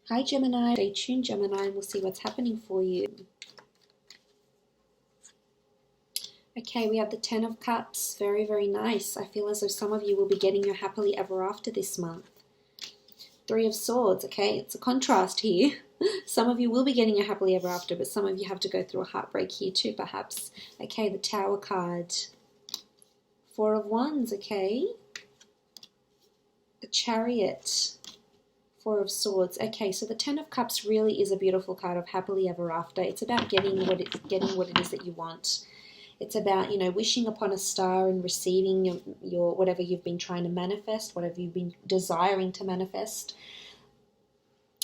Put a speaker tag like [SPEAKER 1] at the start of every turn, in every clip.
[SPEAKER 1] Hi Gemini, stay tuned Gemini and we'll see what's happening for you. Okay, we have the Ten of Cups, very, very nice. I feel as though some of you will be getting your happily ever after this month. Three of Swords, okay, it's a contrast here. Some of you will be getting your happily ever after, but some of you have to go through a heartbreak here too, perhaps. Okay, the Tower card. Four of Wands, okay. The Chariot. Four of Swords. Okay, so the Ten of Cups really is a beautiful card of happily ever after. It's about getting what it is that you want. It's about, wishing upon a star and receiving your whatever you've been trying to manifest, whatever you've been desiring to manifest.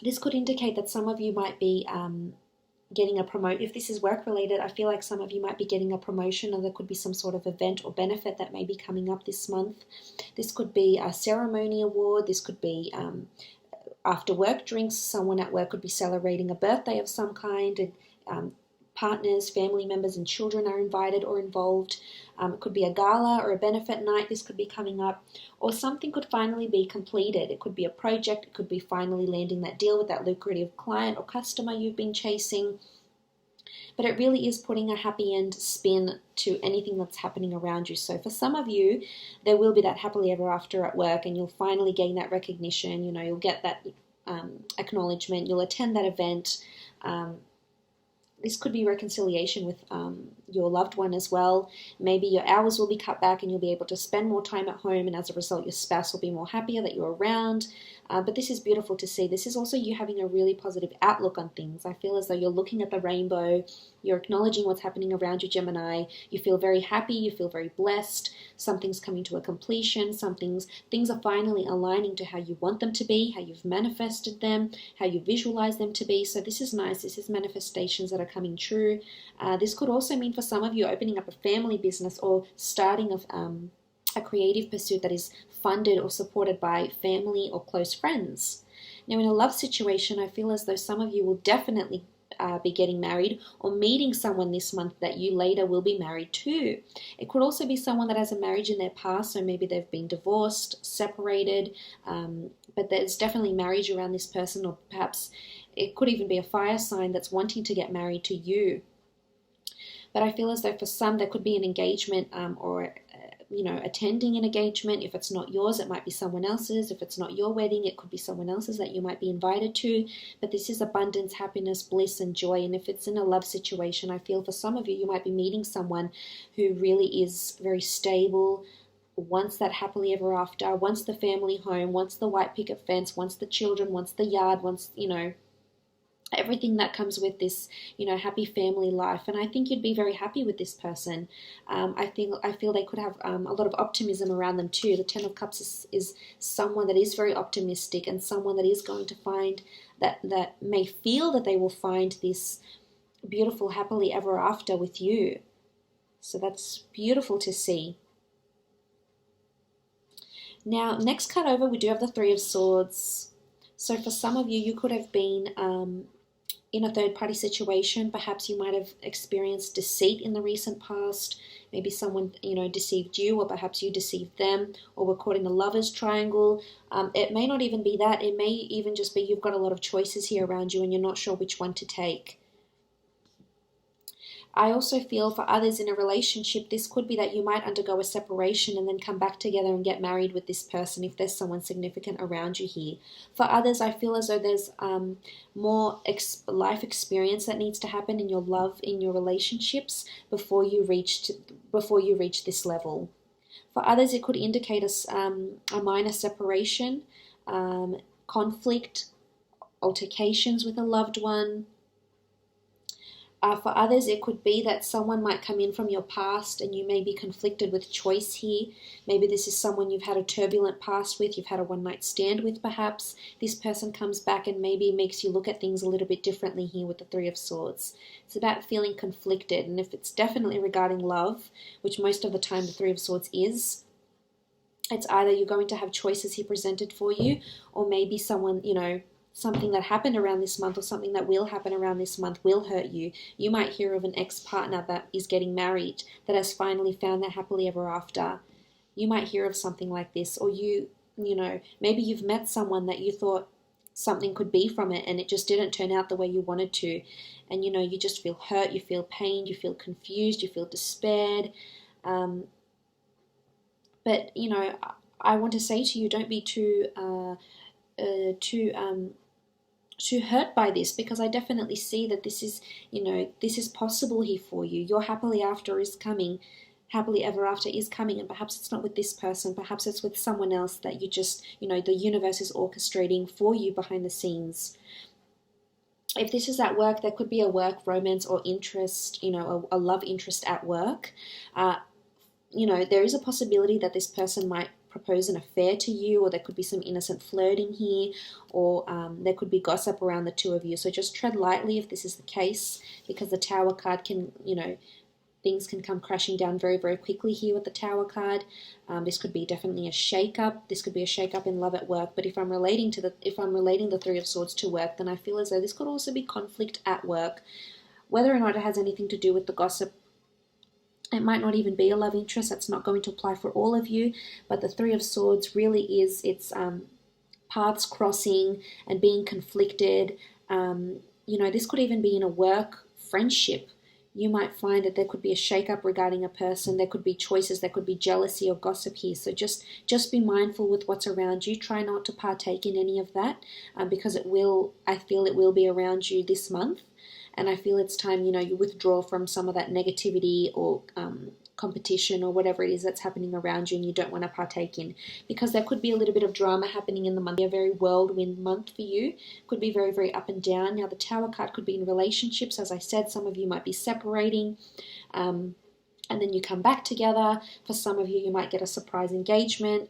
[SPEAKER 1] This could indicate that some of you might be getting a promotion. If this is work related, I feel like some of you might be getting a promotion, or there could be some sort of event or benefit that may be coming up this month. This could be a ceremony award. This could be after work drinks. Someone at work could be celebrating a birthday of some kind, and partners, family members, and children are invited or involved. It could be a gala or a benefit night. This could be coming up, or something could finally be completed. It could be a project. It could be finally landing that deal with that lucrative client or customer you've been chasing. But it really is putting a happy end spin to anything that's happening around you. So for some of you, there will be that happily ever after at work, and you'll finally gain that recognition. You'll get that acknowledgement. You'll attend that event. This could be reconciliation with your loved one as well. Maybe your hours will be cut back and you'll be able to spend more time at home, and as a result your spouse will be more happier that you're around. But this is beautiful to see. This is also you having a really positive outlook on things. I feel as though you're looking at the rainbow, you're acknowledging what's happening around you, Gemini. You feel very happy, you feel very blessed. Something's coming to a completion. Things are finally aligning to how you want them to be, how you've manifested them, how you visualize them to be. So this is nice. This is manifestations that are coming true. This could also mean for some of you opening up a family business or starting a creative pursuit that is funded or supported by family or close friends. Now, in a love situation, I feel as though some of you will definitely be getting married or meeting someone this month that you later will be married to. It could also be someone that has a marriage in their past, so maybe they've been divorced, separated, but there's definitely marriage around this person, or perhaps it could even be a fire sign that's wanting to get married to you. But I feel as though for some there could be an engagement or attending an engagement. If it's not yours, it might be someone else's. If it's not your wedding, it could be someone else's that you might be invited to. But this is abundance, happiness, bliss, and joy. And if it's in a love situation, I feel for some of you, you might be meeting someone who really is very stable, wants that happily ever after, wants the family home, wants the white picket fence, wants the children, wants the yard, wants, everything that comes with this, happy family life. And I think you'd be very happy with this person. I feel they could have a lot of optimism around them too. The Ten of Cups is someone that is very optimistic, and someone that is going to find that may feel that they will find this beautiful happily ever after with you. So that's beautiful to see. Now, next card over, we do have the Three of Swords. So for some of you, you could have been in a third-party situation. Perhaps you might have experienced deceit in the recent past. Maybe someone, deceived you, or perhaps you deceived them, or were caught in a lover's triangle. It may not even be that. It may even just be you've got a lot of choices here around you and you're not sure which one to take. I also feel for others in a relationship, this could be that you might undergo a separation and then come back together and get married with this person if there's someone significant around you here. For others, I feel as though there's more life experience that needs to happen in your love, in your relationships before you reach this level. For others, it could indicate a minor separation, conflict, altercations with a loved one. For others, it could be that someone might come in from your past and you may be conflicted with choice here. Maybe this is someone you've had a turbulent past with, you've had a one-night stand with perhaps. This person comes back and maybe makes you look at things a little bit differently here with the Three of Swords. It's about feeling conflicted, and if it's definitely regarding love, which most of the time the Three of Swords is, it's either you're going to have choices here presented for you, or maybe someone, something that happened around this month or something that will happen around this month will hurt you. You might hear of an ex-partner that is getting married, that has finally found that happily ever after. You might hear of something like this, or maybe you've met someone that you thought something could be from it, and it just didn't turn out the way you wanted to. And, you just feel hurt, you feel pained, you feel confused, you feel despaired. But, I want to say to you, don't be too hurt by this, because I definitely see that this is, this is possible here for you. Your happily ever after is coming, and perhaps it's not with this person, perhaps it's with someone else that you just, the universe is orchestrating for you behind the scenes. If this is at work, there could be a work romance or interest, a love interest at work. There is a possibility that this person might propose an affair to you, or there could be some innocent flirting here, or there could be gossip around the two of you. So just tread lightly if this is the case, because the Tower card can, things can come crashing down very, very quickly here with the Tower card. This could be definitely a shake-up. This could be a shake-up in love at work. But if I'm relating the Three of Swords to work, then I feel as though this could also be conflict at work. Whether or not it has anything to do with the gossip, it might not even be a love interest. That's not going to apply for all of you. But the Three of Swords really is, it's paths crossing and being conflicted. This could even be in a work friendship. You might find that there could be a shake-up regarding a person. There could be choices. There could be jealousy or gossip here. So just be mindful with what's around you. Try not to partake in any of that, because I feel it will be around you this month. And I feel it's time, you withdraw from some of that negativity or competition or whatever it is that's happening around you and you don't want to partake in. Because there could be a little bit of drama happening in the month. A very whirlwind month for you. Could be very, very up and down. Now, the Tower card could be in relationships. As I said, some of you might be separating. And then you come back together. For some of you, you might get a surprise engagement.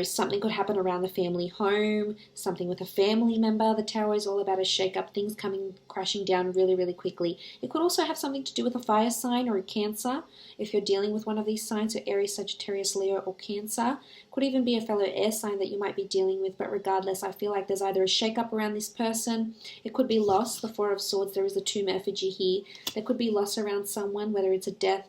[SPEAKER 1] Something could happen around the family home, something with a family member. The Tower is all about a shake-up, things coming crashing down really, really quickly. It could also have something to do with a fire sign or a Cancer, if you're dealing with one of these signs, so Aries, Sagittarius, Leo, or Cancer. Could even be a fellow air sign that you might be dealing with, but regardless, I feel like there's either a shake-up around this person. It could be loss, the Four of Swords. There is a tomb effigy here. There could be loss around someone, whether it's a death.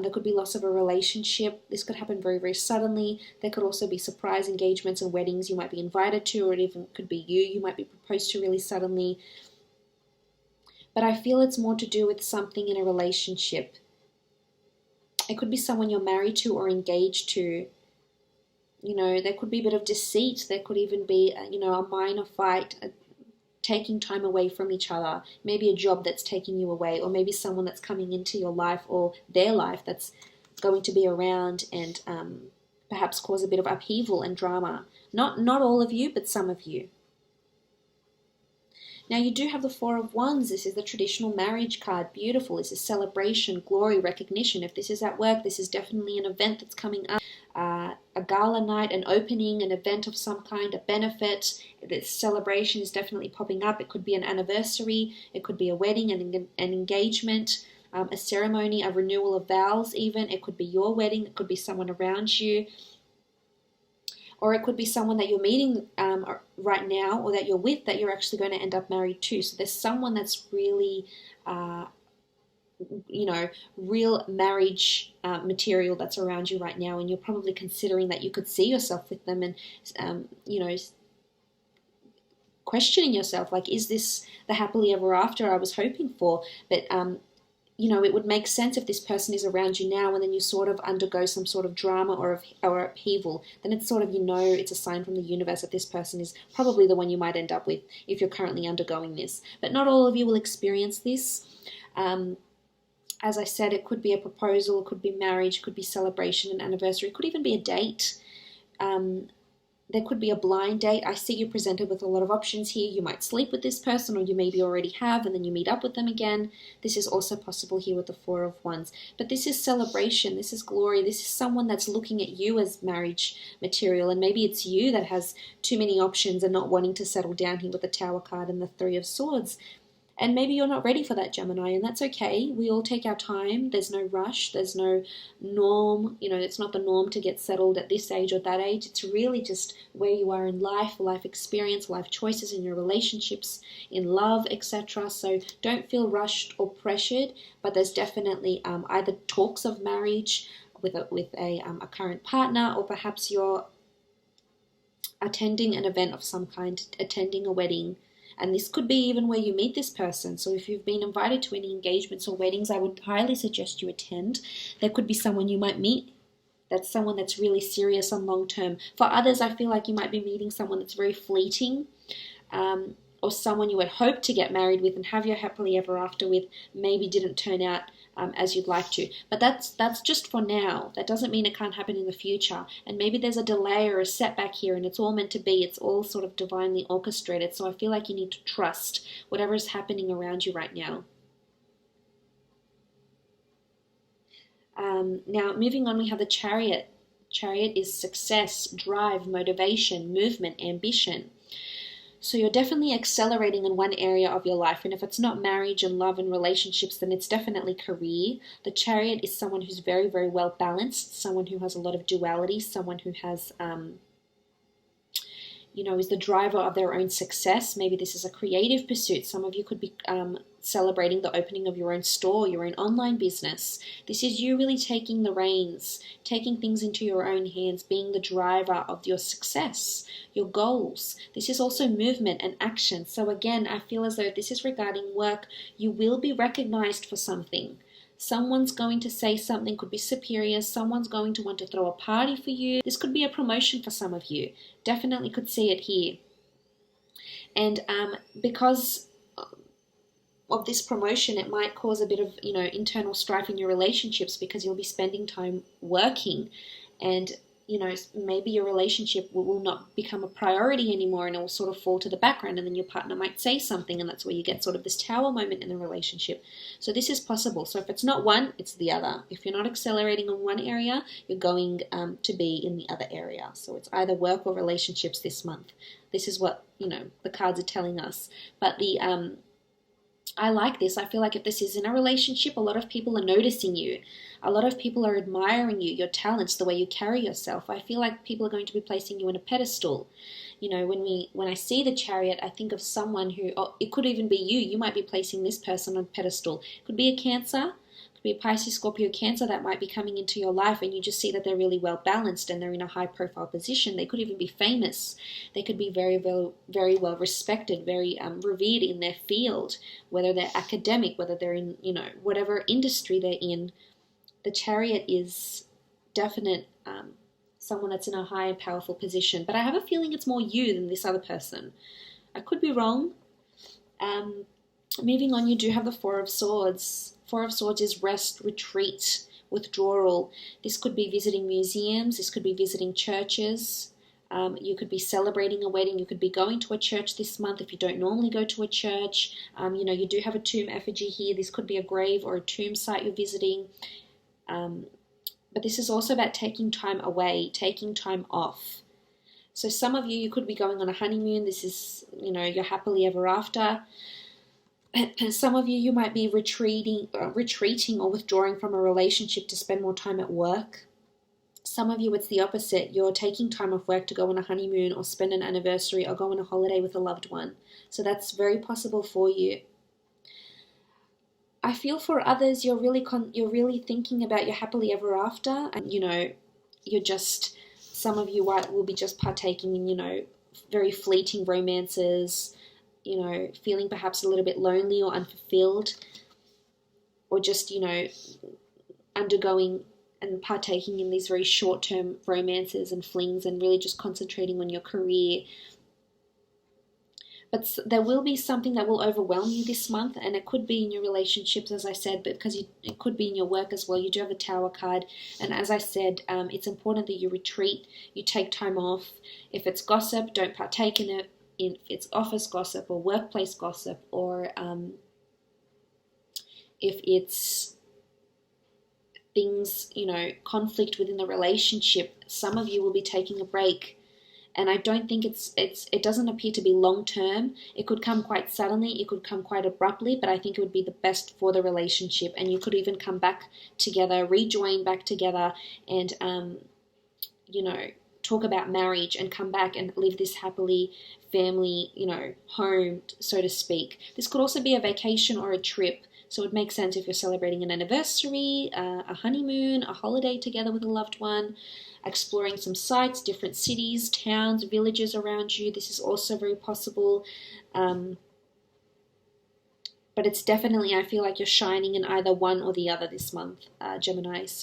[SPEAKER 1] There could be loss of a relationship. This could happen very, very suddenly. There could also be surprise engagements and weddings you might be invited to, or it even could be you might be proposed to really suddenly. But I feel it's more to do with something in a relationship. It could be someone you're married to or engaged to. There could be a bit of deceit. There could even be, a minor fight, taking time away from each other, maybe a job that's taking you away, or maybe someone that's coming into your life or their life that's going to be around and perhaps cause a bit of upheaval and drama. Not all of you, but some of you. Now you do have the Four of Wands. This is the traditional marriage card. Beautiful. This is celebration, glory, recognition. If this is at work, this is definitely an event that's coming up. A gala night, an opening, an event of some kind, a benefit. This celebration is definitely popping up. It could be an anniversary. It could be a wedding, an engagement, a ceremony, a renewal of vows even. It could be your wedding. It could be someone around you. Or it could be someone that you're meeting right now, or that you're with, that you're actually going to end up married to. So there's someone that's really, real marriage material that's around you right now, and you're probably considering that you could see yourself with them, and, questioning yourself, like, is this the happily ever after I was hoping for? But, it would make sense if this person is around you now and then you sort of undergo some sort of drama or upheaval. Then it's sort of, it's a sign from the universe that this person is probably the one you might end up with if you're currently undergoing this. But not all of you will experience this. As I said, it could be a proposal, it could be marriage, it could be celebration, an anniversary, it could even be a date. There could be a blind date. I see you presented with a lot of options here. You might sleep with this person, or you maybe already have, and then you meet up with them again. This is also possible here with the Four of Wands. But this is celebration. This is glory. This is someone that's looking at you as marriage material, and maybe it's you that has too many options and not wanting to settle down here with the Tower card and the Three of Swords. And maybe you're not ready for that, Gemini, and that's okay. We all take our time. There's no rush. There's no norm. It's not the norm to get settled at this age or that age. It's really just where you are in life experience, life choices in your relationships, in love, etc. So don't feel rushed or pressured, but there's definitely either talks of marriage with a current partner, or perhaps you're attending an event of some kind, attending a wedding. And this could be even where you meet this person. So if you've been invited to any engagements or weddings, I would highly suggest you attend. There could be someone you might meet that's someone that's really serious and long term. For others, I feel like you might be meeting someone that's very fleeting, or someone you had hoped to get married with and have your happily ever after with, maybe didn't turn out as you'd like to. But that's just for now. That doesn't mean it can't happen in the future. And maybe there's a delay or a setback here, and it's all meant to be. It's all sort of divinely orchestrated. So I feel like you need to trust whatever is happening around you right now. Now, moving on, we have the Chariot. Chariot is success, drive, motivation, movement, ambition. So you're definitely accelerating in one area of your life. And if it's not marriage and love and relationships, then it's definitely career. The Chariot is someone who's very, very well balanced, someone who has a lot of duality, someone who has, is the driver of their own success. Maybe this is a creative pursuit. Some of you could be celebrating the opening of your own store, your own online business. This is you really taking the reins, taking things into your own hands, being the driver of your success, your goals. This is also movement and action. So again, I feel as though this is regarding work. You will be recognized for something. Someone's going to say something, could be superior. Someone's going to want to throw a party for you. This could be a promotion for some of you. Definitely could see it here. And because of this promotion, it might cause a bit of, internal strife in your relationships, because you'll be spending time working, and, maybe your relationship will not become a priority anymore, and it will sort of fall to the background, and then your partner might say something, and that's where you get sort of this tower moment in the relationship. So this is possible. So if it's not one, it's the other. If you're not accelerating in one area, you're going to be in the other area. So it's either work or relationships this month. This is what, the cards are telling us. But I like this. I feel like if this is in a relationship, a lot of people are noticing you. A lot of people are admiring you, your talents, the way you carry yourself. I feel like people are going to be placing you in a pedestal. When I see the Chariot, I think of someone who, it could even be you. You might be placing this person on a pedestal. It could be a Cancer. Be a Pisces, Scorpio, Cancer that might be coming into your life, and you just see that they're really well balanced and they're in a high profile position. They could even be famous. They could be very, very, very well respected, very revered in their field, whether they're academic, whether they're in, whatever industry they're in. The Chariot is definite someone that's in a high and powerful position. But I have a feeling it's more you than this other person. I could be wrong. Moving on, you do have the Four of Swords. Four of Swords is rest, retreat, withdrawal. This could be visiting museums. This could be visiting churches. You could be celebrating a wedding. You could be going to a church this month if you don't normally go to a church. You do have a tomb effigy here. This could be a grave or a tomb site you're visiting. But this is also about taking time away, taking time off. So some of you could be going on a honeymoon. This is, your happily ever after. Some of you might be retreating or withdrawing from a relationship to spend more time at work. Some of you, it's the opposite. You're taking time off work to go on a honeymoon or spend an anniversary or go on a holiday with a loved one. So that's very possible for you. I feel for others, you're really thinking about your happily ever after, and some of you will be just partaking in very fleeting romances. Feeling perhaps a little bit lonely or unfulfilled, or just, undergoing and partaking in these very short-term romances and flings, and really just concentrating on your career. But there will be something that will overwhelm you this month, and it could be in your relationships, as I said, but because it could be in your work as well. You do have a Tower card, and as I said, it's important that you retreat, you take time off. If it's gossip, don't partake in it. If it's office gossip or workplace gossip, or if it's things, conflict within the relationship, some of you will be taking a break. And I don't think it doesn't appear to be long term. It could come quite suddenly, it could come quite abruptly, but I think it would be the best for the relationship. And you could even come back together, rejoin back together, and talk about marriage and come back and live this happily family, home, so to speak. This could also be a vacation or a trip. So it would make sense if you're celebrating an anniversary, a honeymoon, a holiday together with a loved one, exploring some sites, different cities, towns, villages around you. This is also very possible. But it's definitely, I feel like you're shining in either one or the other this month, Gemini.